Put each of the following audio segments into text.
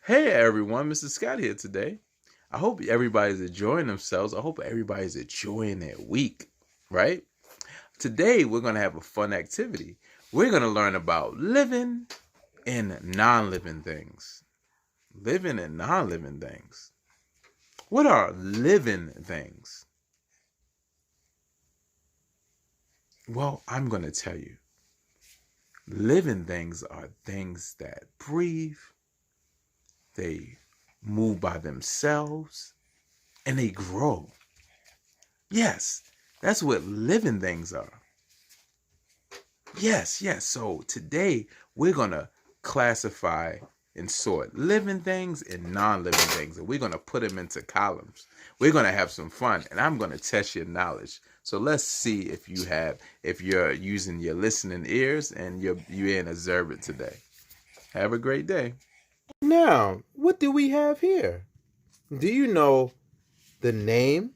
Hey everyone, Mr. Scott here today. I hope everybody's enjoying themselves. I hope everybody's enjoying their week, right? Today we're going to have a fun activity. We're going to learn about living and non-living things. Living and non-living things. What are living things? Well, I'm going to tell you. Living things are things that breathe, they move by themselves, and they grow. Yes, that's what living things are. Yes. So today we're going to classify and sort living things and non-living things, and we're going to put them into columns. We're going to have some fun, and I'm going to test your knowledge. So let's see if you're using your listening ears and you're in observant today. Have a great day. Now, what do we have here? Do you know the name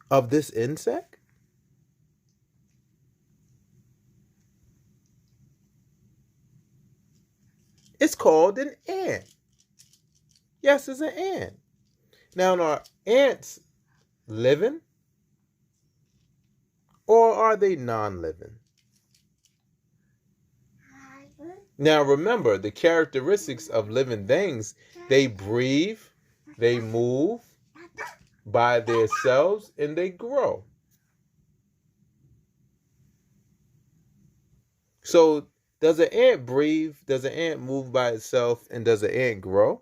of this insect? It's called an ant. Yes, it's an ant. Now, are ants living or are they non living? Now, remember the characteristics of living things: they breathe, they move by themselves, and they grow. So, does an ant breathe? Does an ant move by itself? And does an ant grow?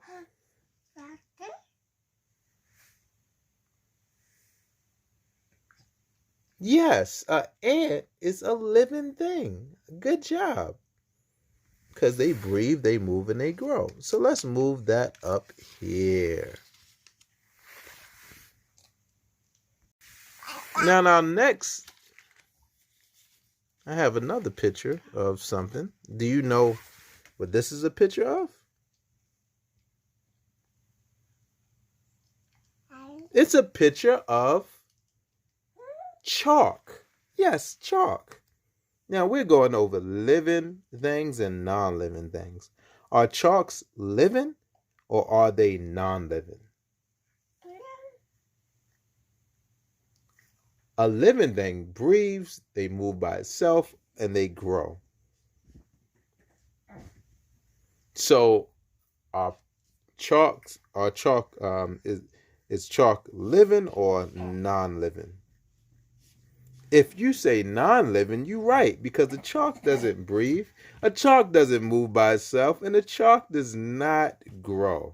Yes, an ant is a living thing. Good job. Because they breathe, they move, and they grow. So let's move that up here. Now, next, I have another picture of something. Do you know what this is a picture of? It's a picture of chalk. Yes, chalk. Now we're going over living things and non-living things. Are chalks living or are they non-living? A living thing breathes, they move by itself, and they grow. So are is chalk living or non-living? If you say non-living, you're right, because a chalk doesn't breathe, a chalk doesn't move by itself, and a chalk does not grow.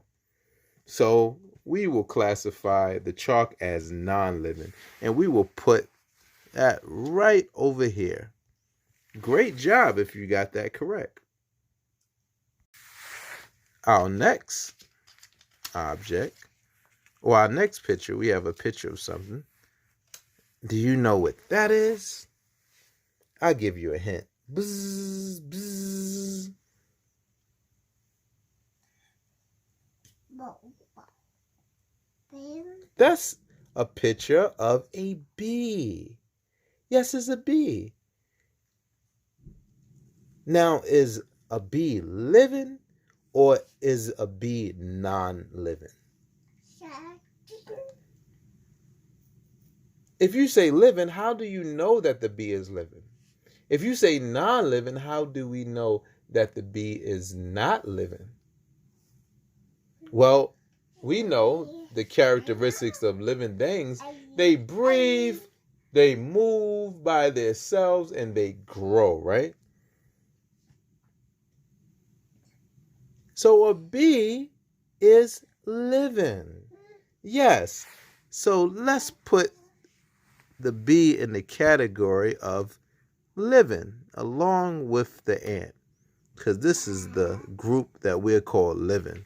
So we will classify the chalk as non-living, and we will put that right over here. Great job if you got that correct. Our next object, or our next picture, we have a picture of something. Do you know what that is? I'll give you a hint. Bzz, bzz. That's a picture of a bee. Yes, it's a bee. Now, is a bee living or is a bee non-living? If you say living, how do you know that the bee is living? If you say non-living, how do we know that the bee is not living? Well, we know the characteristics of living things. They breathe, they move by themselves, and they grow, right? So a bee is living. Yes. So let's put the bee in the category of living along with the ant, because this is the group that we're called living.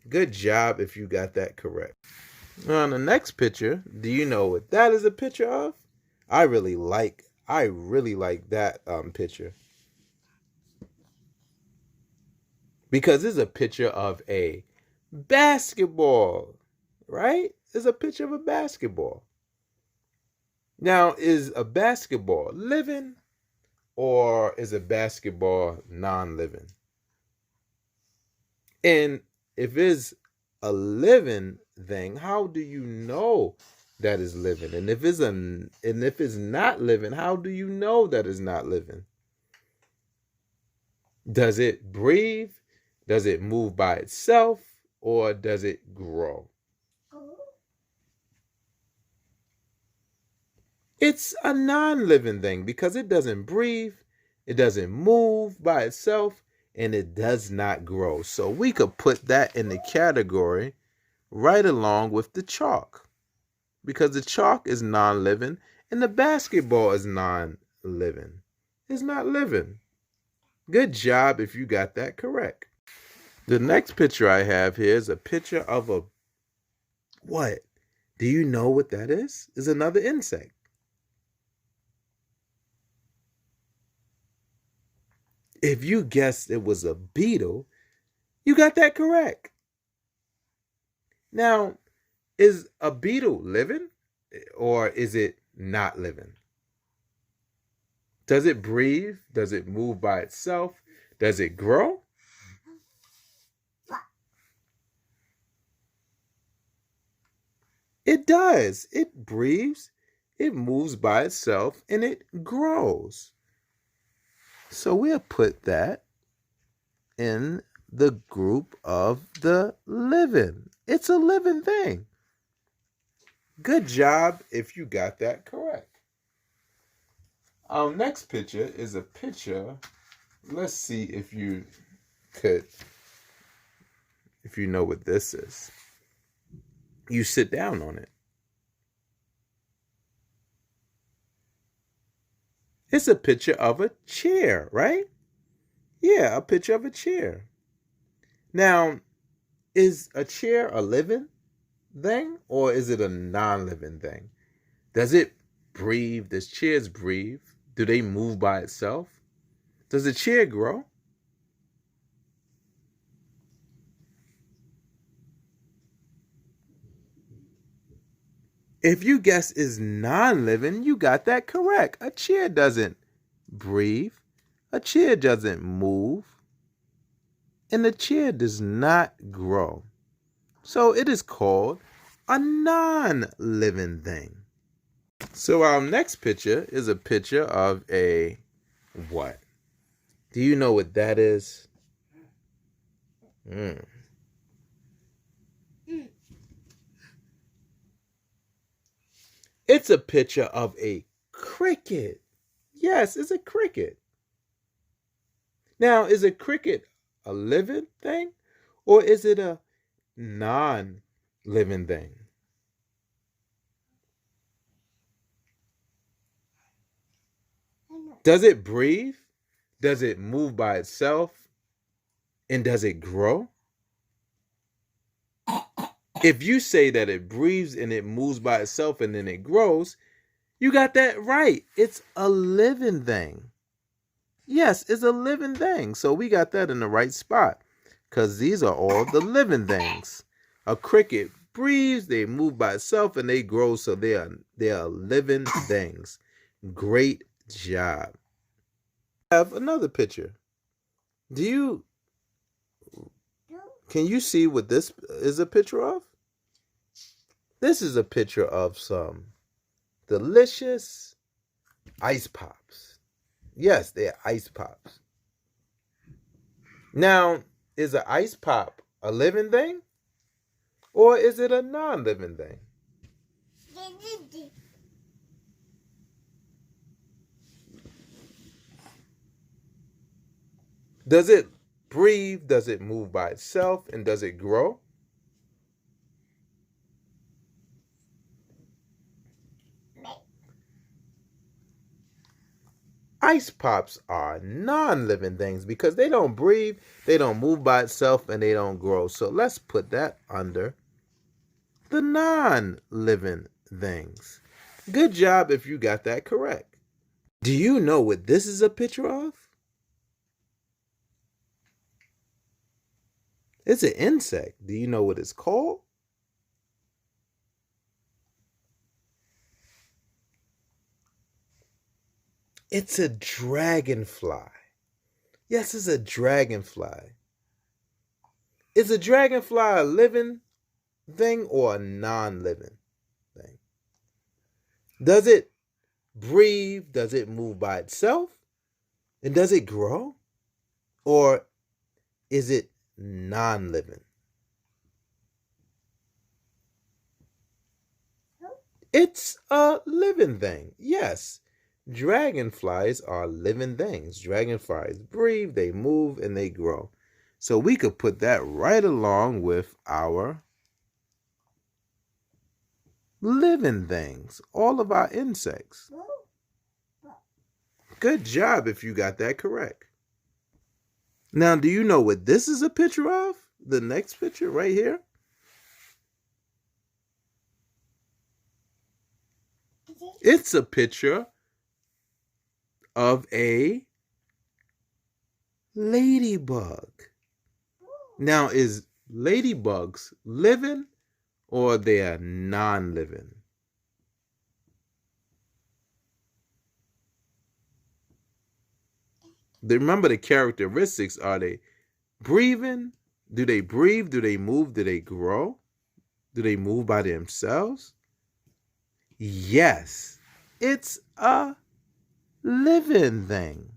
Good job if you got that correct. Now, on the next picture, do you know what that is a picture of? I really like that picture, because it's a picture of a basketball, right? It's a picture of a basketball. Now, is a basketball living or is a basketball non-living? And if it's a living thing, how do you know that is living? And if it's not living, how do you know that it's not living? Does it breathe? Does it move by itself? Or does it grow? It's a non-living thing because it doesn't breathe, it doesn't move by itself, and it does not grow. So we could put that in the category right along with the chalk, because the chalk is non-living and the basketball is non-living. It's not living. Good job if you got that correct. The next picture I have here is a picture of a what? Do you know what that is? Is another insect. If you guessed it was a beetle, you got that correct. Now, is a beetle living or is it not living? Does it breathe? Does it move by itself? Does it grow? It does. It breathes, it moves by itself, and it grows. So we'll put that in the group of the living. It's a living thing. Good job if you got that correct. Our next picture is a picture. Let's see if you know what this is. You sit down on it. It's a picture of a chair, right? Yeah, a picture of a chair. Now, is a chair a living thing or is it a non-living thing? Does it breathe? Does chairs breathe? Do they move by itself? Does the chair grow? If you guess is non-living, you got that correct. A chair doesn't breathe. A chair doesn't move. And the chair does not grow. So it is called a non-living thing. So our next picture is a picture of a what? Do you know what that is? It's a picture of a cricket. Yes, it's a cricket. Now, is a cricket a living thing or is it a non-living thing? Does it breathe? Does it move by itself? And does it grow? If you say that it breathes and it moves by itself and then it grows, you got that right. It's a living thing. Yes, it's a living thing. So we got that in the right spot because these are all the living things. A cricket breathes, they move by itself, and they grow, so they are living things. Great job. I have another picture. Can you see what this is a picture of? This is a picture of some delicious ice pops. Yes, they're ice pops. Now, is an ice pop a living thing or is it a non-living thing? Does it breathe? Does it move by itself? And does it grow? Ice pops are non-living things because they don't breathe, they don't move by itself, and they don't grow. So let's put that under the non-living things. Good job if you got that correct. Do you know what this is a picture of? It's an insect. Do you know what it's called? It's a dragonfly. Yes, it's a dragonfly. Is a dragonfly a living thing or a non-living thing? Does it breathe? Does it move by itself? And does it grow? Or is it non-living? It's a living thing. Yes. Dragonflies are living things. Dragonflies breathe, they move, and they grow. So we could put that right along with our living things, all of our insects. Good job if you got that correct. Now, do you know what this is a picture of? The next picture right here? It's a picture of a ladybug. Now, is ladybugs living or they are non-living? Remember the characteristics. Are they breathing? Do they breathe? Do they move? Do they grow? Do they move by themselves? Yes, it's a living thing.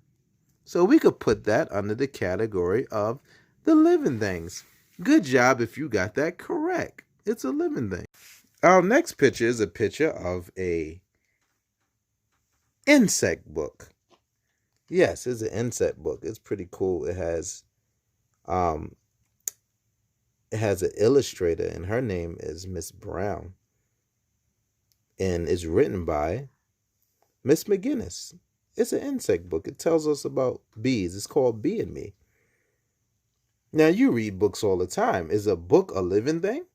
So we could put that under the category of the living things. Good job if you got that correct. It's a living thing. Our next picture is a picture of a insect book. Yes, it's an insect book. It's pretty cool. It has an illustrator, and her name is Miss Brown. And it's written by Miss McGinnis. It's an insect book. It tells us about bees. It's called Bee and Me. Now, you read books all the time. Is a book a living thing?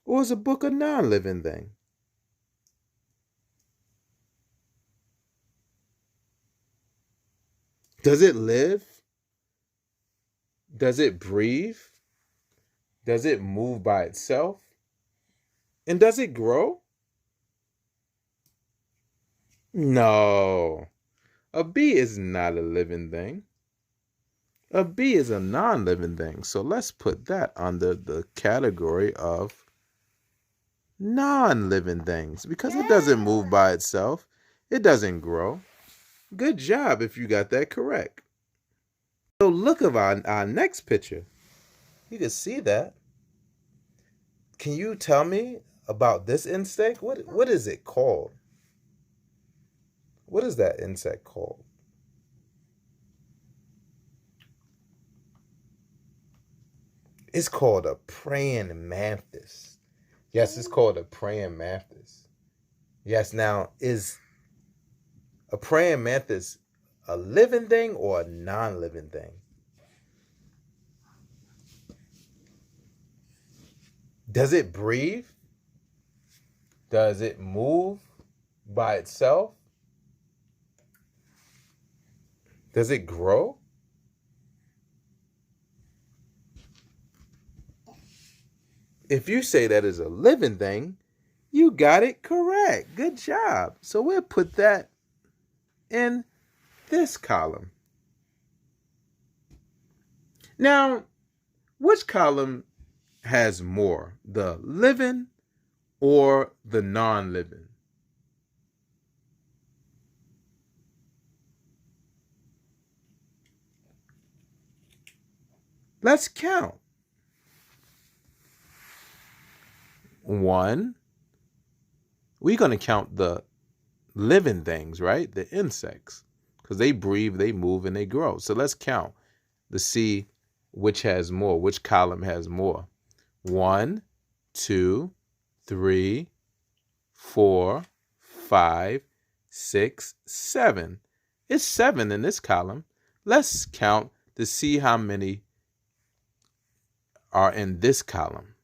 Or is a book a non-living thing? Does it live? Does it breathe? Does it move by itself? And does it grow? No. A bee is not a living thing. A bee is a non-living thing. So let's put that under the category of non-living things because it doesn't move by itself. It doesn't grow. Good job if you got that correct. So look at our next picture. You can see that. Can you tell me about this insect? What is it called? What is that insect called? It's called a praying mantis. Yes, it's called a praying mantis. Yes, now, is a praying mantis a living thing or a non-living thing? Does it breathe? Does it move by itself? Does it grow? If you say that is a living thing, you got it correct. Good job. So we'll put that in this column. Now, which column has more, the living or the non-living? Let's count. 1. We're going to count the living things, right? The insects, because they breathe, they move, and they grow. So let's count to see which has more, which column has more. 1, 2, 3, 4, 5, 6, 7. It's 7 in this column. Let's count to see how many are in this column.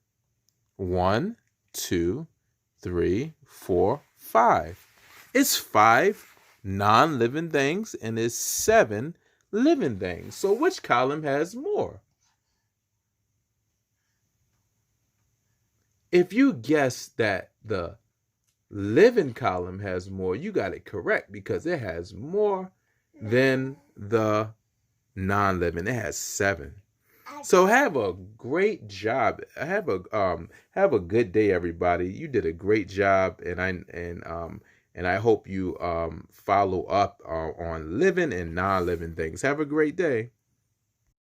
1, 2, 3, 4, 5. It's 5 non-living things and it's 7 living things. So which column has more? If you guess that the living column has more, you got it correct because it has more than the non-living. It has 7. So have a great job. Have a good day, everybody. You did a great job, and I hope you follow up on living and non-living things. Have a great day.